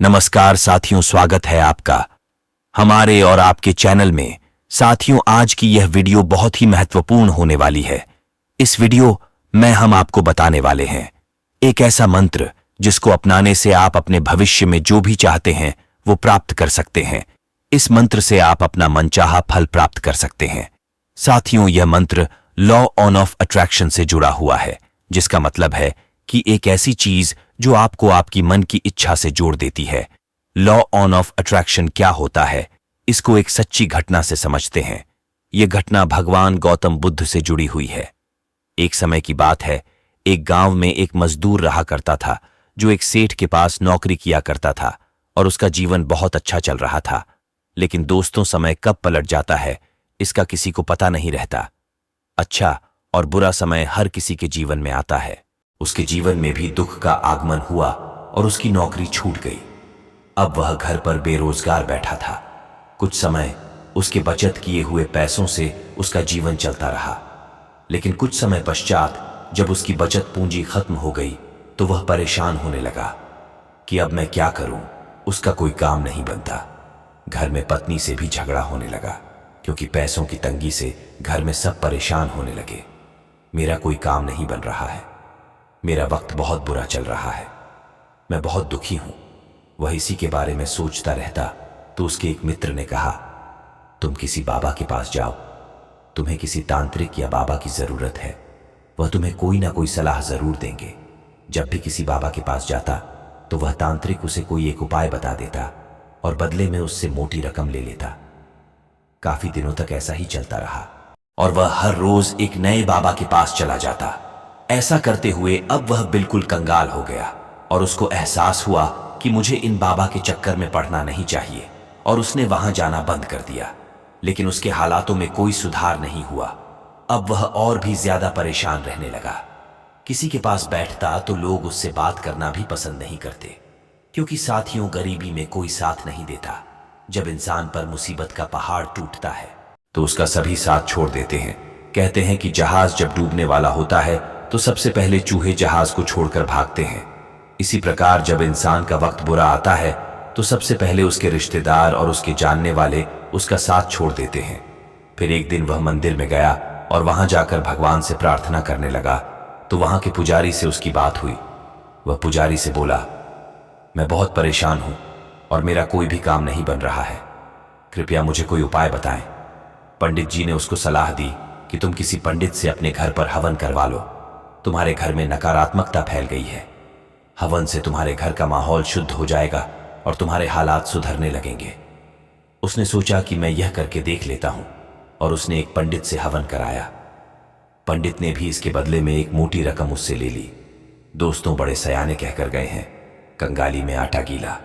नमस्कार साथियों, स्वागत है आपका हमारे और आपके चैनल में। साथियों, आज की यह वीडियो बहुत ही महत्वपूर्ण होने वाली है। इस वीडियो में हम आपको बताने वाले हैं एक ऐसा मंत्र जिसको अपनाने से आप अपने भविष्य में जो भी चाहते हैं वो प्राप्त कर सकते हैं। इस मंत्र से आप अपना मनचाहा फल प्राप्त कर सकते हैं। साथियों, यह मंत्र लॉ ऑफ अट्रैक्शन से जुड़ा हुआ है, जिसका मतलब है कि एक ऐसी चीज जो आपको आपकी मन की इच्छा से जोड़ देती है। लॉ ऑफ अट्रैक्शन क्या होता है, इसको एक सच्ची घटना से समझते हैं। यह घटना भगवान गौतम बुद्ध से जुड़ी हुई है। एक समय की बात है, एक गांव में एक मजदूर रहा करता था जो एक सेठ के पास नौकरी किया करता था और उसका जीवन बहुत अच्छा चल रहा था। लेकिन दोस्तों, समय कब पलट जाता है इसका किसी को पता नहीं रहता। अच्छा और बुरा समय हर किसी के जीवन में आता है। उसके जीवन में भी दुख का आगमन हुआ और उसकी नौकरी छूट गई। अब वह घर पर बेरोजगार बैठा था। कुछ समय उसके बचत किए हुए पैसों से उसका जीवन चलता रहा, लेकिन कुछ समय पश्चात जब उसकी बचत पूंजी खत्म हो गई तो वह परेशान होने लगा कि अब मैं क्या करूं। उसका कोई काम नहीं बनता। घर में पत्नी से भी झगड़ा होने लगा क्योंकि पैसों की तंगी से घर में सब परेशान होने लगे। मेरा कोई काम नहीं बन रहा है, मेरा वक्त बहुत बुरा चल रहा है, मैं बहुत दुखी हूं। वह इसी के बारे में सोचता रहता तो उसके एक मित्र ने कहा, तुम किसी बाबा के पास जाओ, तुम्हें किसी तांत्रिक या बाबा की जरूरत है। वह तुम्हें कोई ना कोई सलाह जरूर देंगे। जब भी किसी बाबा के पास जाता तो वह तांत्रिक उसे कोई एक उपाय बता देता और बदले में उससे मोटी रकम ले लेता। काफी दिनों तक ऐसा ही चलता रहा और वह हर रोज एक नए बाबा के पास चला जाता। ऐसा करते हुए अब वह बिल्कुल कंगाल हो गया और उसको एहसास हुआ कि मुझे इन बाबा के चक्कर में पड़ना नहीं चाहिए, और उसने वहां जाना बंद कर दिया। लेकिन उसके हालातों में कोई सुधार नहीं हुआ। अब वह और भी ज्यादा परेशान रहने लगा। किसी के पास बैठता तो लोग उससे बात करना भी पसंद नहीं करते, क्योंकि साथियों, गरीबी में कोई साथ नहीं देता। जब इंसान पर मुसीबत का पहाड़ टूटता है तो उसका सभी साथ छोड़ देते हैं। कहते हैं कि जहाज जब डूबने वाला होता है तो सबसे पहले चूहे जहाज को छोड़कर भागते हैं। इसी प्रकार जब इंसान का वक्त बुरा आता है तो सबसे पहले उसके रिश्तेदार और उसके जानने वाले उसका साथ छोड़ देते हैं। फिर एक दिन वह मंदिर में गया और वहां जाकर भगवान से प्रार्थना करने लगा तो वहां के पुजारी से उसकी बात हुई। वह पुजारी से बोला, मैं बहुत परेशान हूं और मेरा कोई भी काम नहीं बन रहा है, कृपया मुझे कोई उपाय बताएं। पंडित जी ने उसको सलाह दी कि तुम किसी पंडित से अपने घर पर हवन करवा लो। तुम्हारे घर में नकारात्मकता फैल गई है। हवन से तुम्हारे घर का माहौल शुद्ध हो जाएगा और तुम्हारे हालात सुधरने लगेंगे। उसने सोचा कि मैं यह करके देख लेता हूं और उसने एक पंडित से हवन कराया। पंडित ने भी इसके बदले में एक मोटी रकम उससे ले ली। दोस्तों, बड़े सयाने कहकर गए हैं, कंगाली में आटा गीला।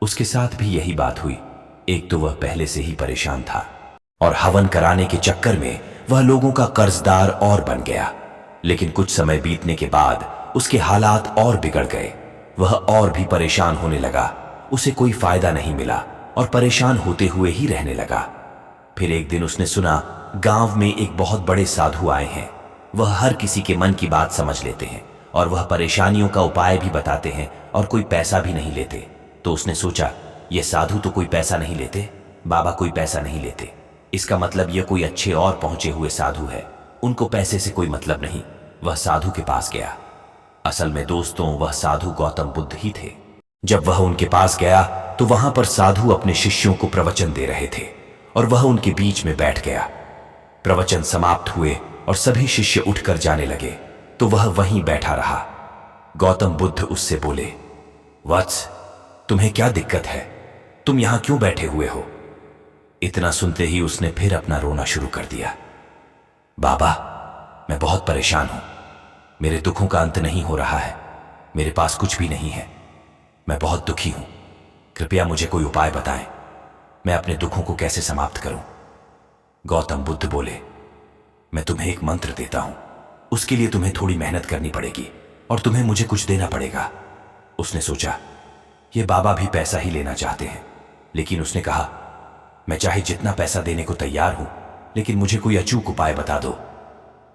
उसके साथ भी यही बात हुई। एक तो वह पहले से ही परेशान था और हवन कराने के चक्कर में वह लोगों का कर्जदार और बन गया। लेकिन कुछ समय बीतने के बाद उसके हालात और बिगड़ गए। वह और भी परेशान होने लगा। उसे कोई फायदा नहीं मिला और परेशान होते हुए ही रहने लगा। फिर एक दिन उसने सुना गांव में एक बहुत बड़े साधु आए हैं। वह हर किसी के मन की बात समझ लेते हैं और वह परेशानियों का उपाय भी बताते हैं और कोई पैसा भी नहीं लेते। तो उसने सोचा, ये साधु तो कोई पैसा नहीं लेते, बाबा कोई पैसा नहीं लेते, इसका मतलब यह कोई अच्छे और पहुंचे हुए साधु है, उनको पैसे से कोई मतलब नहीं। वह साधु के पास गया। असल में दोस्तों, वह साधु गौतम बुद्ध ही थे। जब वह उनके पास गया तो वहां पर साधु अपने शिष्यों को प्रवचन दे रहे थे और वह उनके बीच में बैठ गया। प्रवचन समाप्त हुए और सभी शिष्य उठकर जाने लगे तो वह वहीं बैठा रहा। गौतम बुद्ध उससे बोले, वत्स, तुम्हें क्या दिक्कत है? तुम यहां क्यों बैठे हुए हो? इतना सुनते ही उसने फिर अपना रोना शुरू कर दिया। बाबा, मैं बहुत परेशान हूं, मेरे दुखों का अंत नहीं हो रहा है, मेरे पास कुछ भी नहीं है, मैं बहुत दुखी हूं, कृपया मुझे कोई उपाय बताएं, मैं अपने दुखों को कैसे समाप्त करूं? गौतम बुद्ध बोले, मैं तुम्हें एक मंत्र देता हूं, उसके लिए तुम्हें थोड़ी मेहनत करनी पड़ेगी और तुम्हें मुझे कुछ देना पड़ेगा। उसने सोचा, ये बाबा भी पैसा ही लेना चाहते हैं, लेकिन उसने कहा, मैं चाहे जितना पैसा देने को तैयार हूं, लेकिन मुझे कोई अचूक उपाय बता दो।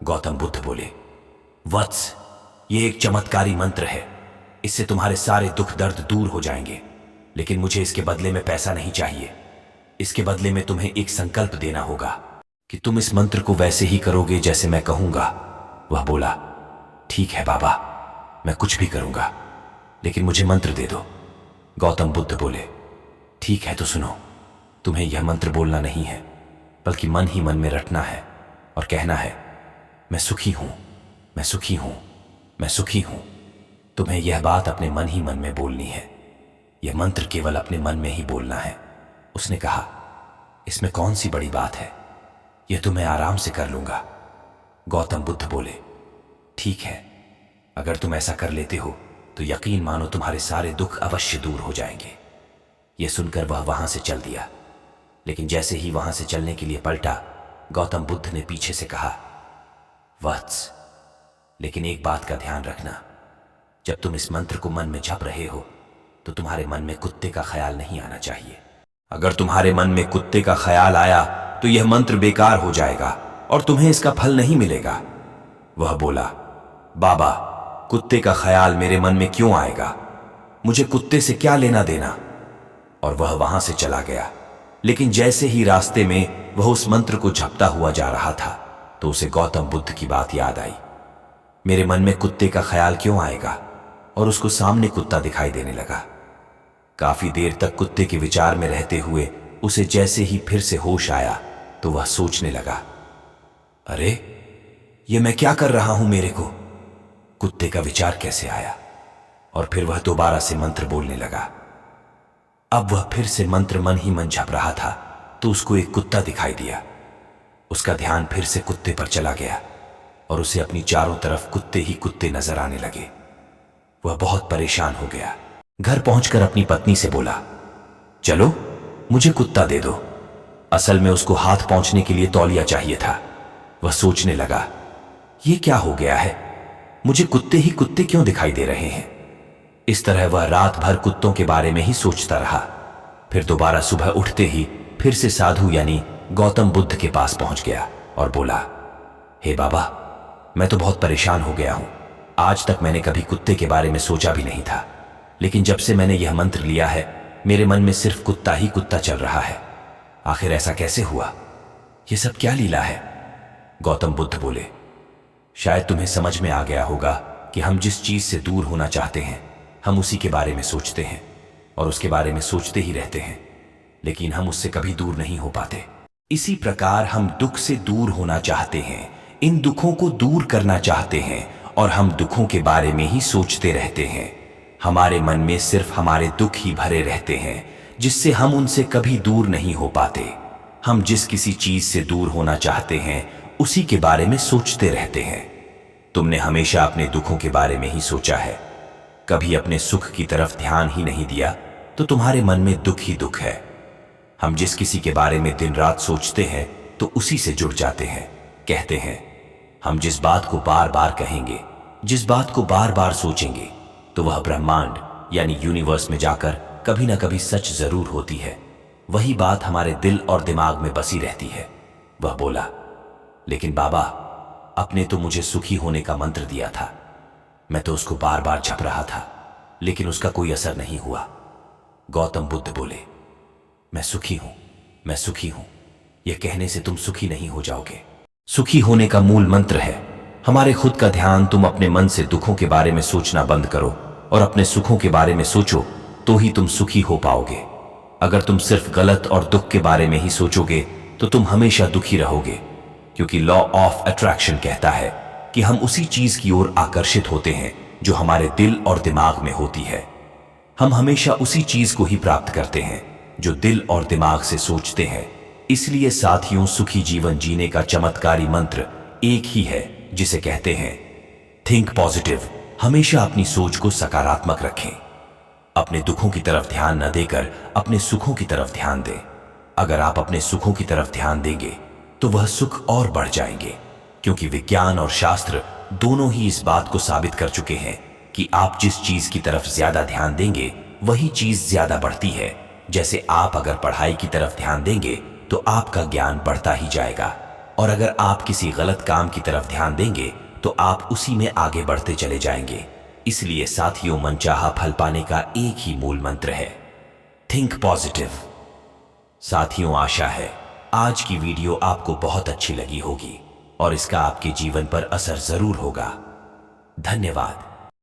गौतम बुद्ध बोले, वत्स, ये एक चमत्कारी मंत्र है, इससे तुम्हारे सारे दुख दर्द दूर हो जाएंगे। लेकिन मुझे इसके बदले में पैसा नहीं चाहिए। इसके बदले में तुम्हें एक संकल्प देना होगा कि तुम इस मंत्र को वैसे ही करोगे जैसे मैं कहूंगा। वह बोला, ठीक है बाबा, मैं कुछ भी करूंगा, लेकिन मुझे मंत्र दे दो। गौतम बुद्ध बोले, ठीक है तो सुनो, तुम्हें यह मंत्र बोलना नहीं है, बल्कि मन ही मन में रटना है और कहना है, मैं सुखी हूं, मैं सुखी हूं, मैं सुखी हूं। तुम्हें यह बात अपने मन ही मन में बोलनी है। यह मंत्र केवल अपने मन में ही बोलना है। उसने कहा, इसमें कौन सी बड़ी बात है, यह तो मैं आराम से कर लूंगा। गौतम बुद्ध बोले, ठीक है, अगर तुम ऐसा कर लेते हो तो यकीन मानो तुम्हारे सारे दुख अवश्य दूर हो जाएंगे। यह सुनकर वह वहां से चल दिया, लेकिन जैसे ही वहां से चलने के लिए पलटा, गौतम बुद्ध ने पीछे से कहा, वत्स, लेकिन एक बात का ध्यान रखना, जब तुम इस मंत्र को मन में जप रहे हो तो तुम्हारे मन में कुत्ते का ख्याल नहीं आना चाहिए। अगर तुम्हारे मन में कुत्ते का ख्याल आया तो यह मंत्र बेकार हो जाएगा और तुम्हें इसका फल नहीं मिलेगा। वह बोला, बाबा, कुत्ते का ख्याल मेरे मन में क्यों आएगा, मुझे कुत्ते से क्या लेना देना। और वह वहां से चला गया। लेकिन जैसे ही रास्ते में वह उस मंत्र को जपता हुआ जा रहा था तो उसे गौतम बुद्ध की बात याद आई। मेरे मन में कुत्ते का ख्याल क्यों आएगा, और उसको सामने कुत्ता दिखाई देने लगा। काफी देर तक कुत्ते के विचार में रहते हुए उसे जैसे ही फिर से होश आया तो वह सोचने लगा, अरे ये मैं क्या कर रहा हूं, मेरे को कुत्ते का विचार कैसे आया। और फिर वह दोबारा से मंत्र बोलने लगा। अब वह फिर से मंत्र मन ही मन जप रहा था तो उसको एक कुत्ता दिखाई दिया। उसका ध्यान फिर से कुत्ते पर चला गया और उसे अपनी चारों तरफ कुत्ते ही कुत्ते नजर आने लगे। वह बहुत परेशान हो गया। घर पहुंचकर अपनी पत्नी से बोला, चलो मुझे कुत्ता दे दो। असल में उसको हाथ पहुंचने के लिए तौलिया चाहिए था। वह सोचने लगा, ये क्या हो गया है, मुझे कुत्ते ही कुत्ते क्यों दिखाई दे रहे हैं। इस तरह वह रात भर कुत्तों के बारे में ही सोचता रहा। फिर दोबारा सुबह उठते ही फिर से साधु यानी गौतम बुद्ध के पास पहुंच गया और बोला, हे बाबा, मैं तो बहुत परेशान हो गया हूं। आज तक मैंने कभी कुत्ते के बारे में सोचा भी नहीं था, लेकिन जब से मैंने यह मंत्र लिया है मेरे मन में सिर्फ कुत्ता ही कुत्ता चल रहा है। आखिर ऐसा कैसे हुआ, यह सब क्या लीला है। गौतम बुद्ध बोले, शायद तुम्हें समझ में आ गया होगा कि हम जिस चीज से दूर होना चाहते हैं हम उसी के बारे में सोचते हैं और उसके बारे में सोचते ही रहते हैं, लेकिन हम उससे कभी दूर नहीं हो पाते। इसी प्रकार हम दुख से दूर होना चाहते हैं, इन दुखों को दूर करना चाहते हैं और हम दुखों के बारे में ही सोचते रहते हैं। हमारे मन में सिर्फ हमारे दुख ही भरे रहते हैं, जिससे हम उनसे कभी दूर नहीं हो पाते। हम जिस किसी चीज से दूर होना चाहते हैं उसी के बारे में सोचते रहते हैं। तुमने हमेशा अपने दुखों के बारे में ही सोचा है, कभी अपने सुख की तरफ ध्यान ही नहीं दिया, तो तुम्हारे मन में दुख ही दुख है। हम जिस किसी के बारे में दिन रात सोचते हैं तो उसी से जुड़ जाते हैं। कहते हैं, हम जिस बात को बार बार कहेंगे, जिस बात को बार बार सोचेंगे, तो वह ब्रह्मांड यानी यूनिवर्स में जाकर कभी ना कभी सच जरूर होती है। वही बात हमारे दिल और दिमाग में बसी रहती है। वह बोला, लेकिन बाबा, आपने तो मुझे सुखी होने का मंत्र दिया था, मैं तो उसको बार बार जप रहा था, लेकिन उसका कोई असर नहीं हुआ। गौतम बुद्ध बोले, मैं सुखी हूं, मैं सुखी हूं, यह कहने से तुम सुखी नहीं हो जाओगे। सुखी होने का मूल मंत्र है हमारे खुद का ध्यान। तुम अपने मन से दुखों के बारे में सोचना बंद करो और अपने सुखों के बारे में सोचो, तो ही तुम सुखी हो पाओगे। अगर तुम सिर्फ गलत और दुख के बारे में ही सोचोगे तो तुम हमेशा दुखी रहोगे, क्योंकि लॉ ऑफ अट्रैक्शन कहता है कि हम उसी चीज की ओर आकर्षित होते हैं जो हमारे दिल और दिमाग में होती है। हम हमेशा उसी चीज को ही प्राप्त करते हैं जो दिल और दिमाग से सोचते हैं। इसलिए साथियों, सुखी जीवन जीने का चमत्कारी मंत्र एक ही है, जिसे कहते हैं थिंक पॉजिटिव। हमेशा अपनी सोच को सकारात्मक रखें। अपने दुखों की तरफ ध्यान न देकर अपने सुखों की तरफ ध्यान दें। अगर आप अपने सुखों की तरफ ध्यान देंगे तो वह सुख और बढ़ जाएंगे, क्योंकि विज्ञान और शास्त्र दोनों ही इस बात को साबित कर चुके हैं कि आप जिस चीज की तरफ ज्यादा ध्यान देंगे वही चीज ज्यादा बढ़ती है। जैसे आप अगर पढ़ाई की तरफ ध्यान देंगे तो आपका ज्ञान बढ़ता ही जाएगा, और अगर आप किसी गलत काम की तरफ ध्यान देंगे तो आप उसी में आगे बढ़ते चले जाएंगे। इसलिए साथियों, मनचाहा फल पाने का एक ही मूल मंत्र है, थिंक पॉजिटिव। साथियों, आशा है आज की वीडियो आपको बहुत अच्छी लगी होगी और इसका आपके जीवन पर असर जरूर होगा। धन्यवाद।